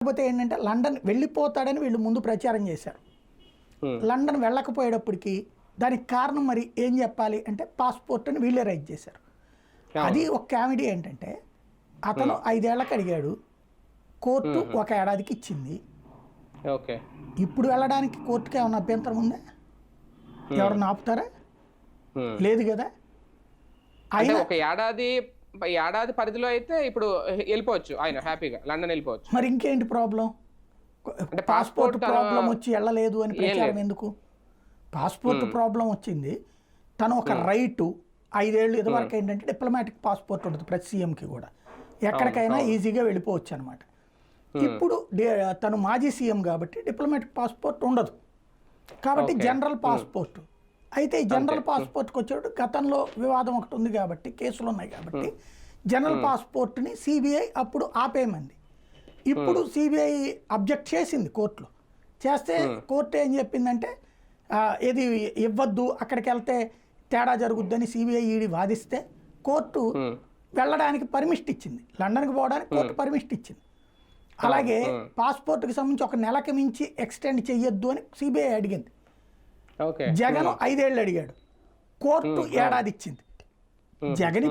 కాకపోతే ఏంటంటే లండన్ వెళ్ళిపోతాడని వీళ్ళు ముందు ప్రచారం చేశారు. లండన్ వెళ్ళకపోయేటప్పటికి దానికి కారణం మరి ఏం చెప్పాలి అంటే పాస్పోర్ట్ అని వీళ్ళే రైట్ చేశారు. అది ఒక కామెడీ ఏంటంటే అతను 5 ఏళ్లకు అడిగాడు, కోర్టు 1 ఏడాదికి ఇచ్చింది. ఇప్పుడు వెళ్ళడానికి కోర్టుకి ఏమన్నా అభ్యంతరం ఉందా? ఎవరన్నా ఆపుతారా? లేదు కదా. అయినా ఒక ఏడాది పరిధిలో అయితే ఇప్పుడు వెళ్ళిపోవచ్చు, ఆయన హ్యాపీగా లండన్ వెళ్ళిపోవచ్చు. మరి ఇంకేంటి ప్రాబ్లం? పాస్పోర్ట్ ప్రాబ్లం వచ్చి వెళ్ళలేదు అని ప్రచారం ఎందుకు? పాస్పోర్ట్ ప్రాబ్లం వచ్చింది, తను ఒక రైటు 5 ఏళ్ళు. ఇదివరకు ఏంటంటే డిప్లొమాటిక్ పాస్పోర్ట్ ఉంటుంది ప్రతి సీఎంకి కూడా, ఎక్కడికైనా ఈజీగా వెళ్ళిపోవచ్చు అనమాట. ఇప్పుడు తను మాజీ సీఎం కాబట్టి డిప్లొమాటిక్ పాస్పోర్ట్ ఉండదు, కాబట్టి జనరల్ పాస్పోర్ట్. అయితే ఈ జనరల్ పాస్పోర్ట్కి వచ్చేటప్పుడు గతంలో వివాదం ఒకటి ఉంది కాబట్టి, కేసులు ఉన్నాయి కాబట్టి జనరల్ పాస్పోర్ట్ని సిబిఐ అప్పుడు ఆపేయమంది. ఇప్పుడు సిబిఐ అబ్జెక్ట్ చేసింది కోర్టులో. చేస్తే కోర్టు ఏం చెప్పిందంటే ఇది ఇవ్వద్దు, అక్కడికి వెళ్తే తేడా జరుగుద్దని సిబిఐ ఈడీ వాదిస్తే కోర్టు వెళ్ళడానికి పర్మిషన్ ఇచ్చింది, లండన్కి పోవడానికి కోర్టు పర్మిషన్ ఇచ్చింది. అలాగే పాస్పోర్ట్కి సంబంధించి 1 నెలకి మించి ఎక్స్టెండ్ చెయ్యొద్దు అని సిబిఐ అడిగింది. జగన్ 5 ఏళ్ళు అడిగాడు, కోర్టు ఏడాది ఇచ్చింది. జగన్